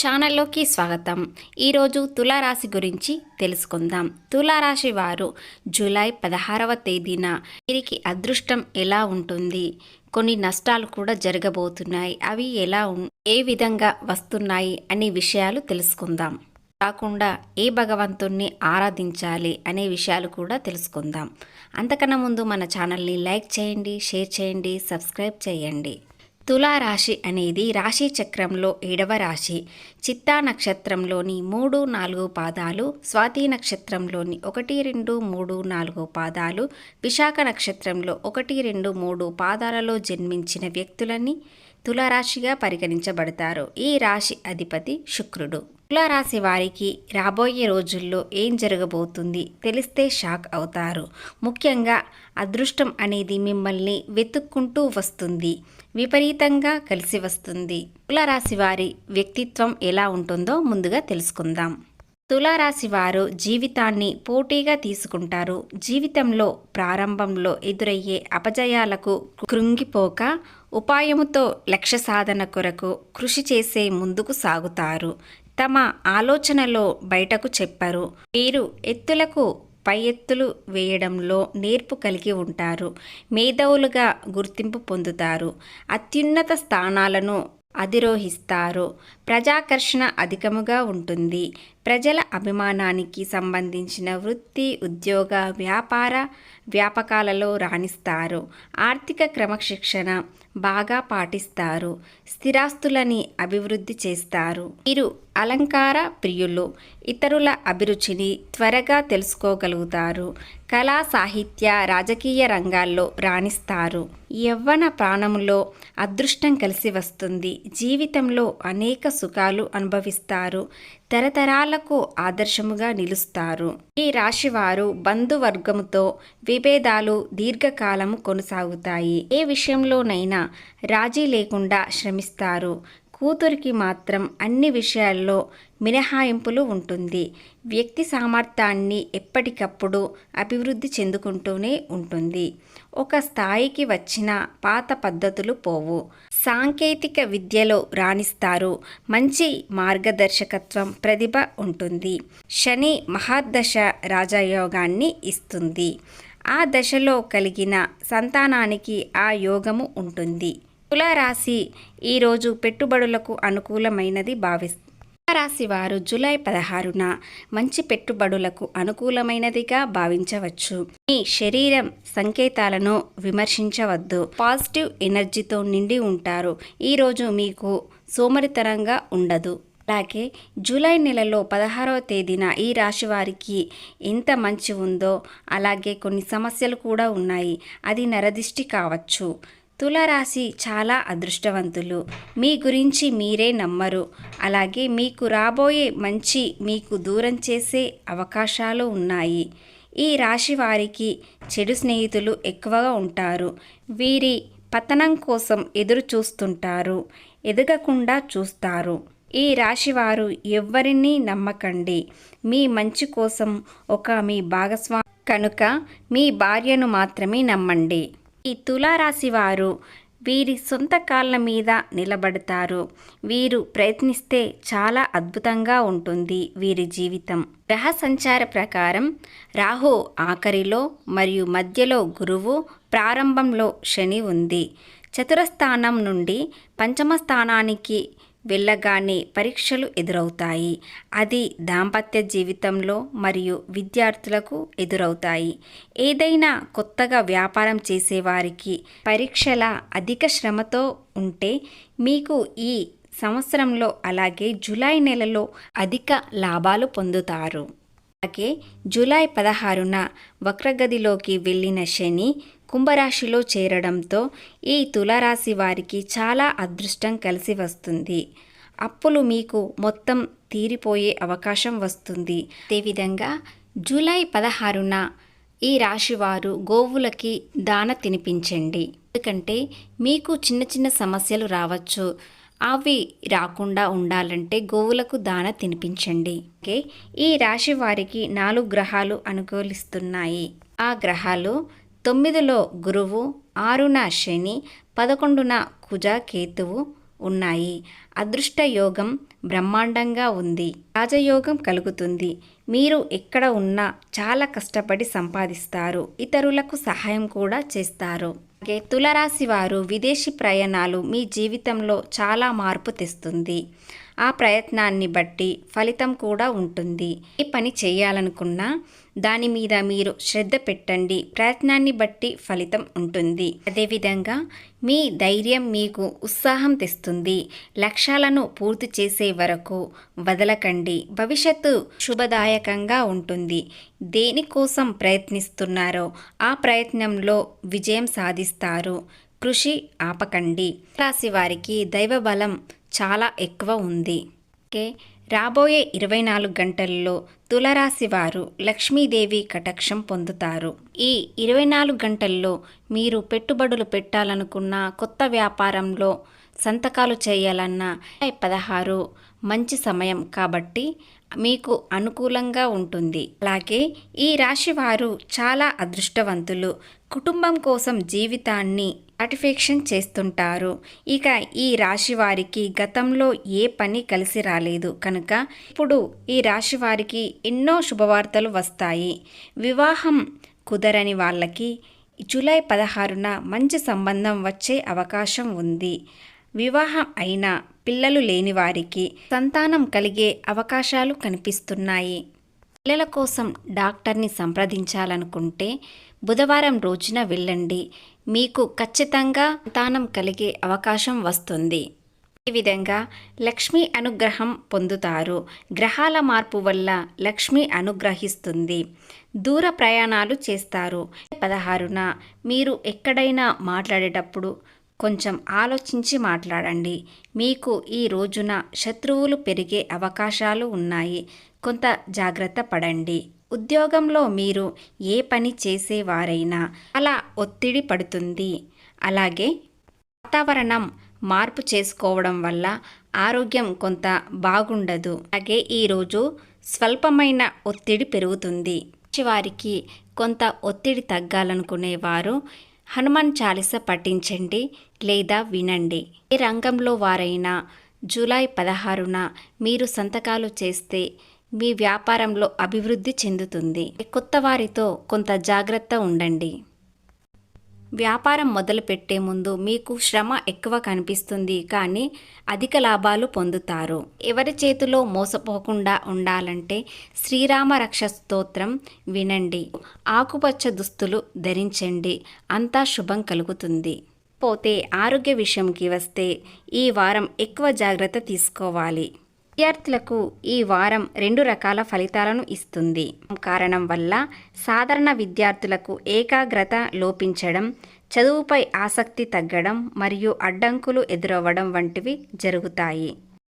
ఛానల్లోకి స్వాగతం. ఈరోజు తులారాశి గురించి తెలుసుకుందాం. తులారాశి వారు జూలై 16వ తేదీన వీరికి అదృష్టం ఎలా ఉంటుంది, కొన్ని నష్టాలు కూడా జరగబోతున్నాయి, అవి ఏ విధంగా వస్తున్నాయి అనే విషయాలు తెలుసుకుందాం. కాకుండా ఏ భగవంతుణ్ణి ఆరాధించాలి అనే విషయాలు కూడా తెలుసుకుందాం. అంతకన్నా ముందు మన ఛానల్ని లైక్ చేయండి, షేర్ చేయండి, సబ్స్క్రైబ్ చేయండి. తులారాశి అనేది రాశి చక్రంలో 7వ రాశి. చిత్తా నక్షత్రంలోని 3, 4 పాదాలు, స్వాతి నక్షత్రంలోని 1, 2, 3, 4 పాదాలు, విశాఖ నక్షత్రంలో 1, 2, 3 పాదాలలో జన్మించిన వ్యక్తులని తులారాశిగా పరిగణించబడతారు. ఈ రాశి అధిపతి శుక్రుడు. తులారాశి వారికి రాబోయే రోజుల్లో ఏం జరగబోతుంది తెలిస్తే షాక్ అవుతారు. ముఖ్యంగా అదృష్టం అనేది మిమ్మల్ని వెతుక్కుంటూ వస్తుంది, విపరీతంగా కలిసి వస్తుంది. తులారాశి వారి వ్యక్తిత్వం ఎలా ఉంటుందో ముందుగా తెలుసుకుందాం. తులారాశి వారు జీవితాన్ని పోటీగా తీసుకుంటారు. జీవితంలో ప్రారంభంలో ఎదురయ్యే అపజయాలకు కృంగిపోక ఉపాయముతో లక్ష్య సాధన కొరకు కృషి చేసే ముందుకు సాగుతారు. తమ ఆలోచనలో బయటకు చెప్పరు. వీరు ఎత్తులకు పై ఎత్తులు వేయడంలో నేర్పు కలిగి ఉంటారు. మేధావులుగా గుర్తింపు పొందుతారు. అత్యున్నత స్థానాలను అధిరోహిస్తారు. ప్రజాకర్షణ అధికముగా ఉంటుంది. ప్రజల అభిమానానికి సంబంధించిన వృత్తి, ఉద్యోగ, వ్యాపకాలలో రాణిస్తారు. ఆర్థిక క్రమశిక్షణ బాగా పాటిస్తారు. స్థిరాస్తులని అభివృద్ధి చేస్తారు. వీరు అలంకార ప్రియులు. ఇతరుల అభిరుచిని త్వరగా తెలుసుకోగలుగుతారు. కళా, సాహిత్య, రాజకీయ రంగాల్లో రాణిస్తారు. యవ్వన ప్రాణములో అదృష్టం కలిసి వస్తుంది. జీవితంలో అనేక సుఖాలు అనుభవిస్తారు. తరతరాలకు ఆదర్శముగా నిలుస్తారు. ఈ రాశివారు బంధువర్గముతో విభేదాలు దీర్ఘకాలము కొనసాగుతాయి. ఏ విషయంలోనైనా రాజీ లేకుండా శ్రమిస్తారు. కూతురికి మాత్రం అన్ని విషయాల్లో మినహాయింపులు ఉంటుంది. వ్యక్తి సామర్థ్యాన్ని ఎప్పటికప్పుడు అభివృద్ధి చెందుకుంటూనే ఉంటుంది. ఒక స్థాయికి వచ్చిన పాత పద్ధతులు పోవు. సాంకేతిక విద్యలో రాణిస్తారు. మంచి మార్గదర్శకత్వం, ప్రతిభ ఉంటుంది. శని మహాదశ రాజయోగాన్ని ఇస్తుంది. ఆ దశలో కలిగిన సంతానానికి ఆ యోగము ఉంటుంది. తులారాశి ఈరోజు పెట్టుబడులకు అనుకూలమైనది తులారాశి వారు జూలై 16న మంచి పెట్టుబడులకు అనుకూలమైనదిగా భావించవచ్చు. మీ శరీరం సంకేతాలను విమర్శించవద్దు. పాజిటివ్ ఎనర్జీతో నిండి ఉంటారు. ఈరోజు మీకు సోమరితనంగా ఉండదు. అలాగే జూలై నెలలో 16వ తేదీన ఈ రాశి వారికి ఎంత మంచి ఉందో అలాగే కొన్ని సమస్యలు కూడా ఉన్నాయి. అది నరదిష్టి కావచ్చు. తులారాశి చాలా అదృష్టవంతులు. మీ గురించి మీరే నమ్మరు. అలాగే మీకు రాబోయే మంచి మీకు దూరం చేసే అవకాశాలు ఉన్నాయి. ఈ రాశి వారికి చెడు స్నేహితులు ఎక్కువగా ఉంటారు. వీరి పతనం కోసం ఎదురు చూస్తుంటారు. ఎదగకుండా చూస్తారు. ఈ రాశివారు ఎవ్వరినీ నమ్మకండి. మీ మంచి కోసం మీ భాగస్వామి కనుక మీ భార్యను మాత్రమే నమ్మండి. ఈ తులారాశి వారు వీరి సొంత కాళ్ళ మీద నిలబడతారు. వీరు ప్రయత్నిస్తే చాలా అద్భుతంగా ఉంటుంది వీరి జీవితం. గ్రహ సంచార ప్రకారం రాహు ఆఖరిలో మరియు మధ్యలో గురువు, ప్రారంభంలో శని ఉంది. చతురస్థానం నుండి పంచమ స్థానానికి వెళ్ళగానే పరీక్షలు ఎదురవుతాయి. అది దాంపత్య జీవితంలో మరియు విద్యార్థులకు ఎదురవుతాయి. ఏదైనా కొత్తగా వ్యాపారం చేసేవారికి పరీక్షల అధిక శ్రమతో ఉంటే మీకు ఈ సంవత్సరంలో అలాగే జూలై నెలలో అధిక లాభాలు పొందుతారు. అలాగే జూలై 16న వక్రగతిలోకి వెళ్ళిన శని కుంభరాశిలో చేరడంతో ఈ తులారాశి వారికి చాలా అదృష్టం కలిసి వస్తుంది. అప్పులు మీకు మొత్తం తీరిపోయే అవకాశం వస్తుంది. అదేవిధంగా జూలై 16న ఈ రాశివారు గోవులకి దాన తినిపించండి. ఎందుకంటే మీకు చిన్న చిన్న సమస్యలు రావచ్చు. అవి రాకుండా ఉండాలంటే గోవులకు దాన తినిపించండి. ఓకే, ఈ రాశి వారికి 4 గ్రహాలు అనుకూలిస్తున్నాయి. ఆ గ్రహాలు 9లో గురువు, 6న శని, 11న కుజ, కేతువు ఉన్నాయి. అదృష్ట యోగం బ్రహ్మాండంగా ఉంది. రాజయోగం కలుగుతుంది. మీరు ఎక్కడ ఉన్నా చాలా కష్టపడి సంపాదిస్తారు. ఇతరులకు సహాయం కూడా చేస్తారు. అలాగే తులారాశి వారు విదేశీ ప్రయాణాలు మీ జీవితంలో చాలా మార్పు తెస్తుంది. ఆ ప్రయత్నాన్ని బట్టి ఫలితం కూడా ఉంటుంది. ఏ పని చేయాలనుకున్నా దాని మీద మీరు శ్రద్ధ పెట్టండి. ప్రయత్నాన్ని బట్టి ఫలితం ఉంటుంది. అదేవిధంగా మీ ధైర్యం మీకు ఉత్సాహం తెస్తుంది. లక్ష్యాలను పూర్తి చేసే వరకు వదలకండి. భవిష్యత్తు శుభదాయకంగా ఉంటుంది. దేనికోసం ప్రయత్నిస్తున్నారో ఆ ప్రయత్నంలో విజయం సాధిస్తారు. కృషి ఆపకండి. రాశి వారికి దైవబలం చాలా ఎక్కువ ఉంది. రాబోయే 24 గంటల్లో తులారాశి వారు లక్ష్మీదేవి కటాక్షం పొందుతారు. ఈ 24 గంటల్లో మీరు పెట్టుబడులు పెట్టాలనుకున్న కొత్త వ్యాపారంలో సంతకాలు చేయాలన్నా 16 మంచి సమయం కాబట్టి మీకు అనుకూలంగా ఉంటుంది. అలాగే ఈ రాశి వారు చాలా అదృష్టవంతులు. కుటుంబం కోసం జీవితాన్ని సాటిస్ఫాక్షన్ చేస్తుంటారు. ఇక ఈ రాశి వారికి గతంలో ఏ పని కలిసి రాలేదు కనుక ఇప్పుడు ఈ రాశి వారికి ఎన్నో శుభవార్తలు వస్తాయి. వివాహం కుదరని వాళ్ళకి జూలై 16న మంచి సంబంధం వచ్చే అవకాశం ఉంది. వివాహం అయిన పిల్లలు లేని వారికి సంతానం కలిగే అవకాశాలు కనిపిస్తున్నాయి. పిల్లల కోసం డాక్టర్ని సంప్రదించాలనుకుంటే బుధవారం రోజున వెళ్ళండి. మీకు ఖచ్చితంగా సంతానం కలిగే అవకాశం వస్తుంది. ఈ విధంగా లక్ష్మీ అనుగ్రహం పొందుతారు. గ్రహాల మార్పు వల్ల లక్ష్మి అనుగ్రహిస్తుంది. దూర ప్రయాణాలు చేస్తారు. 16న మీరు ఎక్కడైనా మాట్లాడేటప్పుడు కొంచెం ఆలోచించి మాట్లాడండి. మీకు ఈ రోజున శత్రువులు పెరిగే అవకాశాలు ఉన్నాయి. కొంత జాగ్రత్త పడండి. ఉద్యోగంలో మీరు ఏ పని చేసేవారైనా అలా ఒత్తిడి పడుతుంది. అలాగే వాతావరణం మార్పు చేసుకోవడం వల్ల ఆరోగ్యం కొంత బాగుండదు. అలాగే ఈరోజు స్వల్పమైన ఒత్తిడి పెరుగుతుంది. వారికి కొంత ఒత్తిడి తగ్గాలనుకునేవారు హనుమాన్ చాలీస పఠించండి లేదా వినండి. ఏ రంగంలో వారైనా జూలై 16న మీరు సంతకాలు చేస్తే మీ వ్యాపారంలో అభివృద్ధి చెందుతుంది. కొత్త వారితో కొంత జాగ్రత్త ఉండండి. వ్యాపారం మొదలుపెట్టే ముందు మీకు శ్రమ ఎక్కువ కనిపిస్తుంది, కానీ అధిక లాభాలు పొందుతారు. ఎవరి చేతిలో మోసపోకుండా ఉండాలంటే శ్రీరామ రక్ష స్తోత్రం వినండి. ఆకుపచ్చ దుస్తులు ధరించండి. అంతా శుభం కలుగుతుంది. పోతే ఆరోగ్య విషయంకి వస్తే ఈ వారం ఎక్కువ జాగ్రత్త తీసుకోవాలి. విద్యార్థులకు ఈ వారం 2 రకాల ఫలితాలను ఇస్తుంది. కారణం వల్ల సాధారణ విద్యార్థులకు ఏకాగ్రత లోపించడం, చదువుపై ఆసక్తి తగ్గడం మరియు అడ్డంకులు ఎదురవ్వడం వంటివి జరుగుతాయి.